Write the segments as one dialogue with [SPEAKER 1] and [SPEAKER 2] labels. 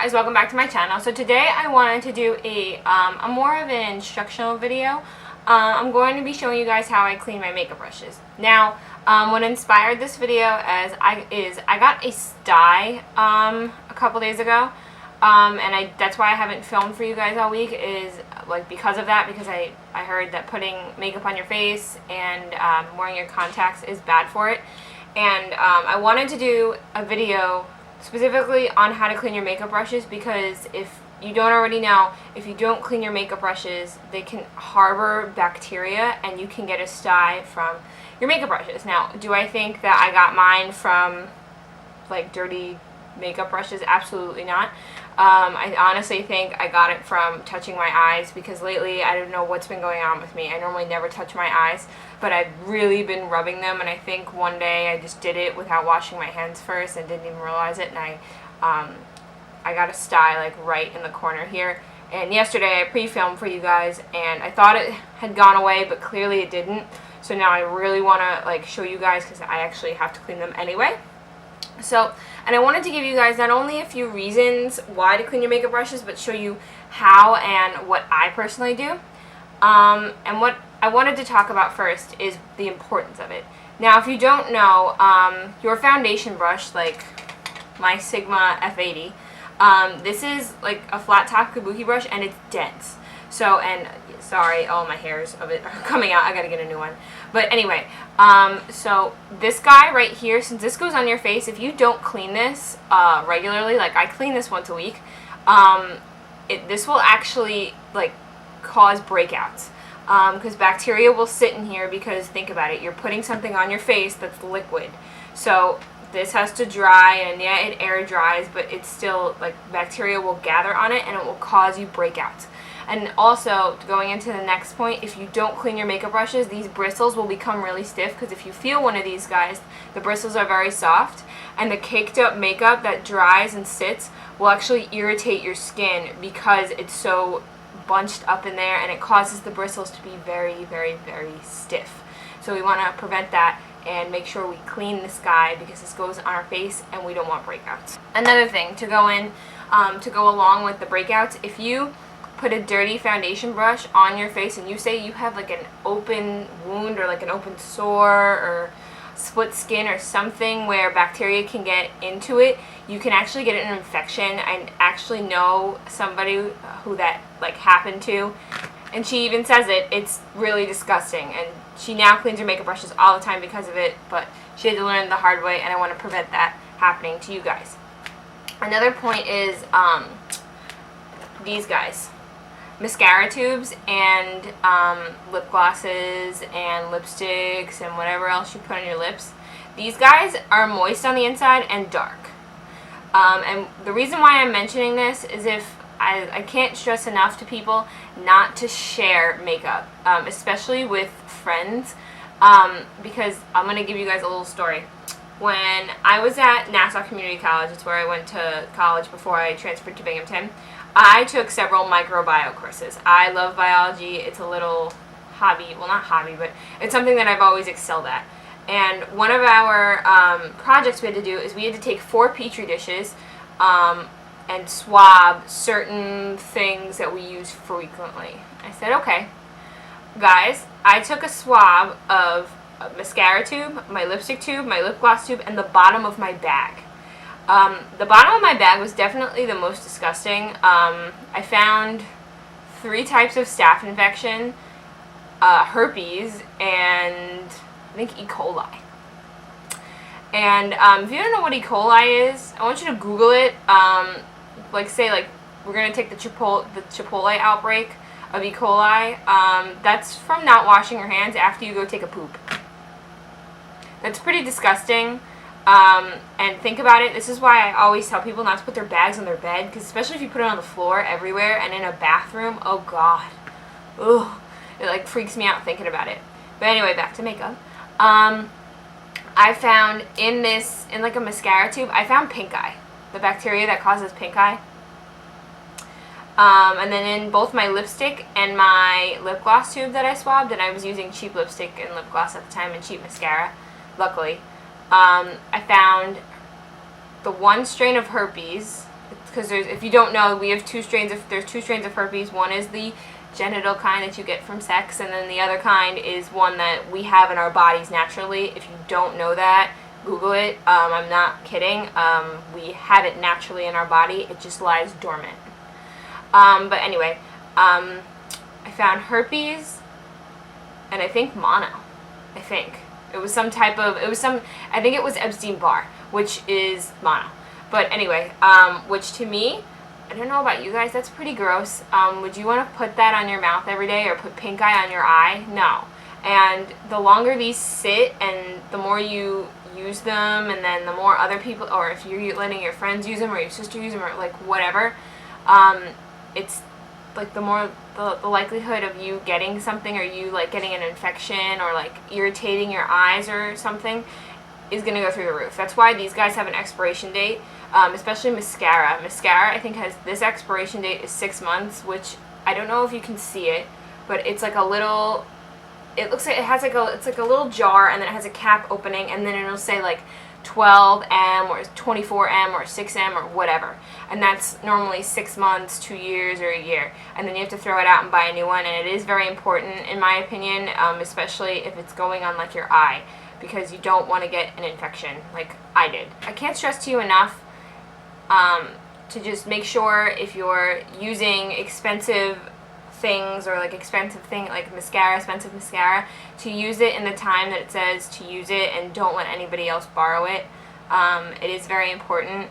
[SPEAKER 1] guys, welcome back to my channel. So today I wanted to do a more of an instructional video. I'm going to be showing you guys how I clean my makeup brushes. Now, what inspired this video is I got a Stye a couple days ago, and that's why I haven't filmed for you guys all week, is like because of that, because I heard that putting makeup on your face and wearing your contacts is bad for it. And I wanted to do a video specifically on how to clean your makeup brushes, because if you don't already know, if you don't clean your makeup brushes, they can harbor bacteria and you can get a Stye from your makeup brushes. Now, do I think that I got mine from like dirty makeup brushes? Absolutely not. I honestly think I got it from touching my eyes, because lately I don't know what's been going on with me. I normally never touch my eyes, but I've really been rubbing them, and I think one day I just did it without washing my hands first and didn't even realize it, and I got a Stye like right in the corner here. And yesterday I pre-filmed for you guys, and I thought it had gone away, but clearly it didn't. So now I really want to like show you guys, because I actually have to clean them anyway. So, and I wanted to give you guys not only a few reasons why to clean your makeup brushes, but show you how and what I personally do. And what I wanted to talk about first is the importance of it. Now, if you don't know, your foundation brush, like my Sigma F80, this is like a flat top kabuki brush, and it's dense. So, and sorry, all my hairs of it are coming out. I gotta get a new one. But anyway, so this guy right here, since this goes on your face, if you don't clean this regularly, like I clean this once a week, this will actually like cause breakouts, because bacteria will sit in here. Because think about it, you're putting something on your face that's liquid, so this has to dry, and yeah, it air dries, but it's still like bacteria will gather on it, and it will cause you breakouts. And also, going into the next point, if you don't clean your makeup brushes, these bristles will become really stiff, because if you feel one of these guys, the bristles are very soft, and the caked up makeup that dries and sits will actually irritate your skin, because it's so bunched up in there, and it causes the bristles to be very, very, very stiff. So we want to prevent that and make sure we clean this guy, because this goes on our face and we don't want breakouts. Another thing to go along with the breakouts, if you put a dirty foundation brush on your face and you say you have like an open wound or like an open sore or split skin or something where bacteria can get into it, you can actually get an infection. I actually know somebody who that like happened to, and she even says it's really disgusting, and she now cleans her makeup brushes all the time because of it, but she had to learn the hard way, and I want to prevent that happening to you guys. Another point is these guys. Mascara tubes and lip glosses and lipsticks and whatever else you put on your lips. These guys are moist on the inside and dark. And the reason why I'm mentioning this is if I can't stress enough to people not to share makeup, especially with friends, because I'm going to give you guys a little story. When I was at Nassau Community College, it's where I went to college before I transferred to Binghamton, I took several microbiome courses. I love biology. It's a little hobby, well, not hobby, but it's something that I've always excelled at. And one of our projects we had to do is we had to take 4 petri dishes and swab certain things that we use frequently. I said, okay, guys, I took a swab of a mascara tube, my lipstick tube, my lip gloss tube, and the bottom of my bag. The bottom of my bag was definitely the most disgusting. I found 3 types of staph infection, herpes, and I think E. coli. And if you don't know what E. coli is, I want you to Google it. Like say like we're gonna take the Chipotle outbreak of E. coli. That's from not washing your hands after you go take a poop. That's pretty disgusting. And think about it, this is why I always tell people not to put their bags on their bed, because especially if you put it on the floor everywhere and in a bathroom, oh god, ugh, it like freaks me out thinking about it. But anyway, back to makeup. I found in like a mascara tube, I found pink eye, the bacteria that causes pink eye. And then in both my lipstick and my lip gloss tube that I swabbed, and I was using cheap lipstick and lip gloss at the time and cheap mascara, luckily, I found the one strain of herpes, because if you don't know, we have there's two strains of herpes. One is the genital kind that you get from sex, and then the other kind is one that we have in our bodies naturally. If you don't know that, Google it. I'm not kidding. We have it naturally in our body. It just lies dormant. But anyway, I found herpes, and I think mono. I think it was I think it was Epstein-Barr, which is mono. But anyway, which to me, I don't know about you guys, that's pretty gross. Would you want to put that on your mouth every day, or put pink eye on your eye? No. And the longer these sit, and the more you use them, and then the more other people, or if you're letting your friends use them, or your sister use them, or like whatever, it's like the likelihood of you getting something, or you like getting an infection, or like irritating your eyes or something, is going to go through the roof. That's why these guys have an expiration date, especially mascara. Mascara, I think, has this expiration date is 6 months, which I don't know if you can see it, but it's like a little, it looks like it has like it's like a little jar, and then it has a cap opening, and then it'll say like 12M or 24M or 6M or whatever, and that's normally 6 months, 2 years, or a year, and then you have to throw it out and buy a new one. And it is very important, in my opinion, especially if it's going on like your eye, because you don't want to get an infection like I did. I can't stress to you enough to just make sure, if you're using expensive things, or like expensive mascara, to use it in the time that it says to use it, and don't let anybody else borrow it. It is very important,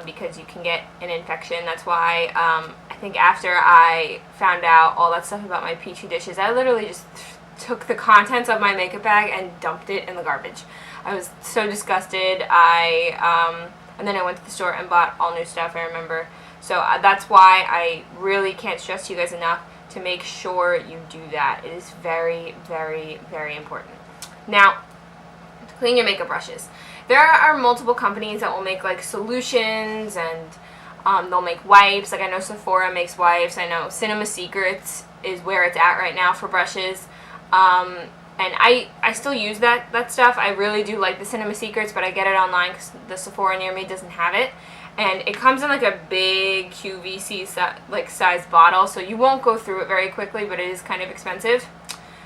[SPEAKER 1] because you can get an infection. That's why I think after I found out all that stuff about my petri dishes, I literally just took the contents of my makeup bag and dumped it in the garbage. I was so disgusted. And then I went to the store and bought all new stuff, I remember. So that's why I really can't stress to you guys enough to make sure you do that. It is very, very, very important. Now, to clean your makeup brushes. There are multiple companies that will make like solutions, and they'll make wipes. Like I know Sephora makes wipes. I know Cinema Secrets is where it's at right now for brushes. And I still use that stuff. I really do like the Cinema Secrets, but I get it online because the Sephora near me doesn't have it. And it comes in like a big QVC size bottle, so you won't go through it very quickly, but it is kind of expensive.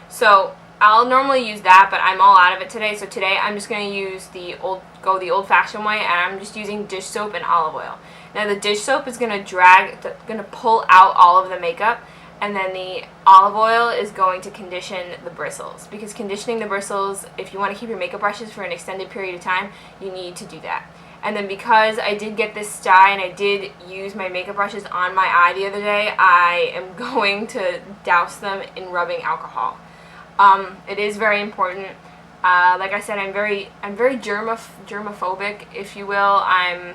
[SPEAKER 1] So I'll normally use that, but I'm all out of it today. So today I'm just going to use the old-fashioned way, and I'm just using dish soap and olive oil. Now the dish soap is going to pull out all of the makeup, and then the olive oil is going to condition the bristles, because conditioning the bristles, if you want to keep your makeup brushes for an extended period of time, you need to do that. And then because I did get this Stye, and I did use my makeup brushes on my eye the other day, I am going to douse them in rubbing alcohol. It is very important. Like I said, I'm very germophobic, if you will. I'm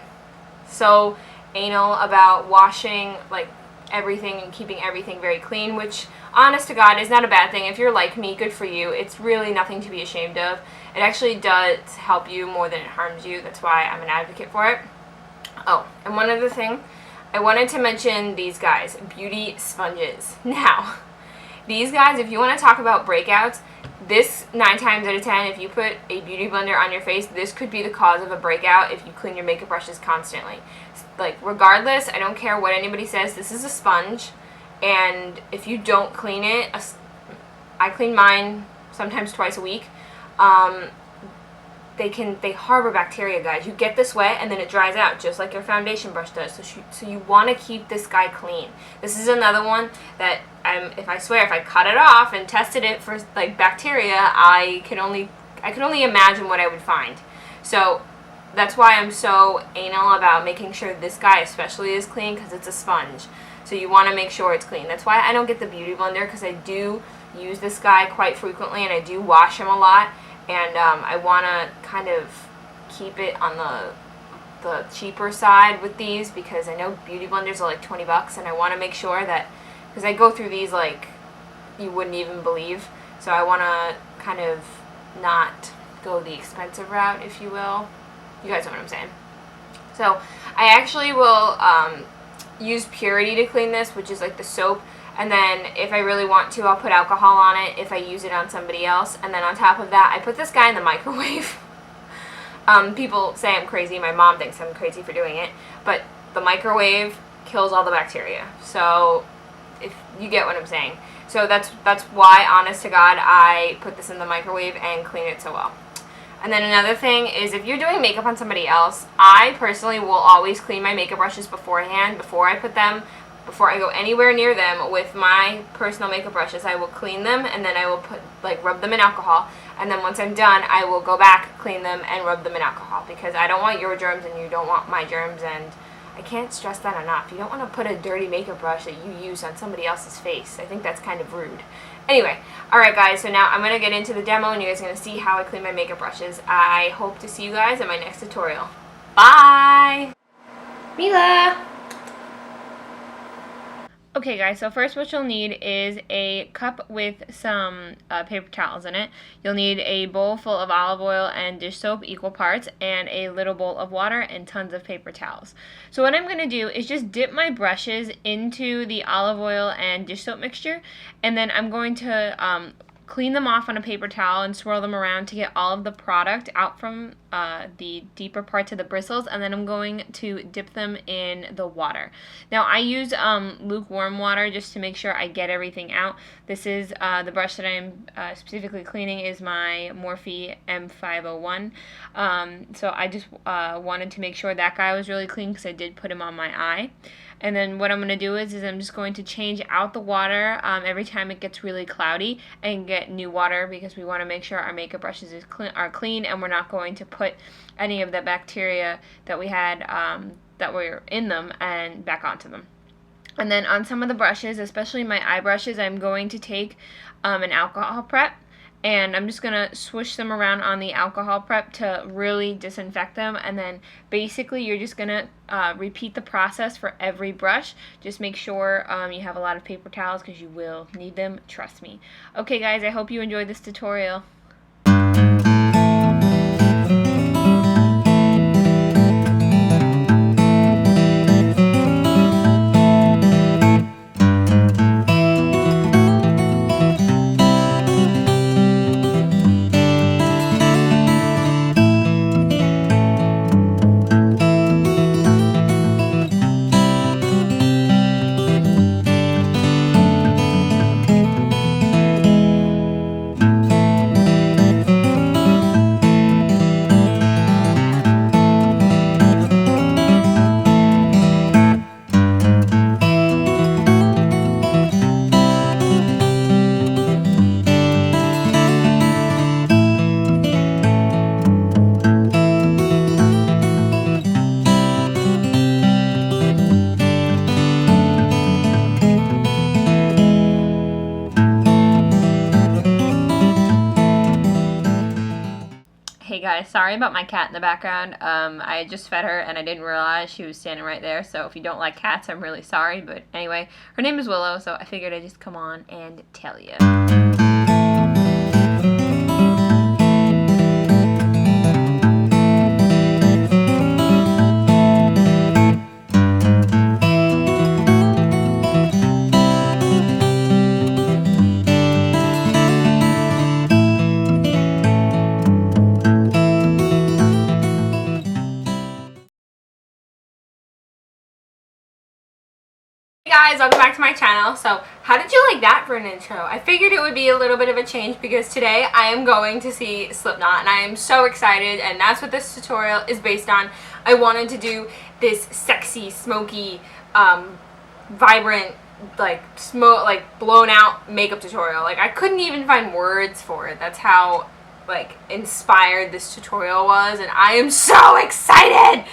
[SPEAKER 1] so anal about washing like everything and keeping everything very clean, which, honest to God, is not a bad thing. If you're like me, good for you. It's really nothing to be ashamed of. It actually does help you more than it harms you. That's why I'm an advocate for it. Oh, and one other thing, I wanted to mention these guys, beauty sponges. Now, these guys, if you want to talk about breakouts, this 9 times out of 10, if you put a beauty blender on your face, this could be the cause of a breakout if you clean your makeup brushes constantly. Like, regardless, I don't care what anybody says, this is a sponge, and if you don't clean it, I clean mine sometimes twice a week. They harbor bacteria, guys. You get this wet and then it dries out just like your foundation brush does. So you want to keep this guy clean. This is another one that if I cut it off and tested it for like bacteria, I could only imagine what I would find. So that's why I'm so anal about making sure this guy especially is clean, because it's a sponge. So you want to make sure it's clean. That's why I don't get the beauty blender, because I do use this guy quite frequently and I do wash him a lot. And I want to kind of keep it on the cheaper side with these, because I know beauty blenders are like 20 bucks, and I want to make sure that, because I go through these like you wouldn't even believe, so I want to kind of not go the expensive route, if you will. You guys know what I'm saying. So I actually will use Purity to clean this, which is like the soap. And then if I really want to, I'll put alcohol on it if I use it on somebody else. And then on top of that, I put this guy in the microwave. People say I'm crazy. My mom thinks I'm crazy for doing it. But the microwave kills all the bacteria. So if you get what I'm saying. So that's why, honest to God, I put this in the microwave and clean it so well. And then another thing is, if you're doing makeup on somebody else, I personally will always clean my makeup brushes beforehand, before I go anywhere near them with my personal makeup brushes. I will clean them, and then I will rub them in alcohol, and then once I'm done, I will go back, clean them, and rub them in alcohol, because I don't want your germs and you don't want my germs, and I can't stress that enough. You don't want to put a dirty makeup brush that you use on somebody else's face. I think that's kind of rude. Anyway, alright guys, so now I'm going to get into the demo, and you guys are going to see how I clean my makeup brushes. I hope to see you guys in my next tutorial. Bye! Mila! Okay guys, so first what you'll need is a cup with some paper towels in it. You'll need a bowl full of olive oil and dish soap, equal parts, and a little bowl of water and tons of paper towels. So what I'm going to do is just dip my brushes into the olive oil and dish soap mixture, and then I'm going to clean them off on a paper towel and swirl them around to get all of the product out from the deeper parts of the bristles, and then I'm going to dip them in the water. Now I use lukewarm water just to make sure I get everything out. This is the brush that I'm specifically cleaning is my Morphe M501. So I just wanted to make sure that guy was really clean because I did put him on my eye. And then what I'm going to do is I'm just going to change out the water every time it gets really cloudy and get new water, because we want to make sure our makeup brushes are clean, and we're not going to put any of the bacteria that we had that were in them and back onto them. And then on some of the brushes, especially my eye brushes, I'm going to take an alcohol prep, and I'm just going to swish them around on the alcohol prep to really disinfect them. And then basically you're just going to repeat the process for every brush. Just make sure you have a lot of paper towels, because you will need them, trust me. Okay guys, I hope you enjoyed this tutorial. Hey guys, sorry about my cat in the background. I just fed her and I didn't realize she was standing right there, so if you don't like cats, I'm really sorry, but anyway, her name is Willow, so I figured I'd just come on and tell you. Hey guys, welcome back to my channel. So how did you like that for an intro? I figured it would be a little bit of a change, because today I am going to see Slipknot and I am so excited, and that's what this tutorial is based on. I wanted to do this sexy, smoky, vibrant, blown out makeup tutorial. Like, I couldn't even find words for it. That's how inspired this tutorial was, and I am so excited!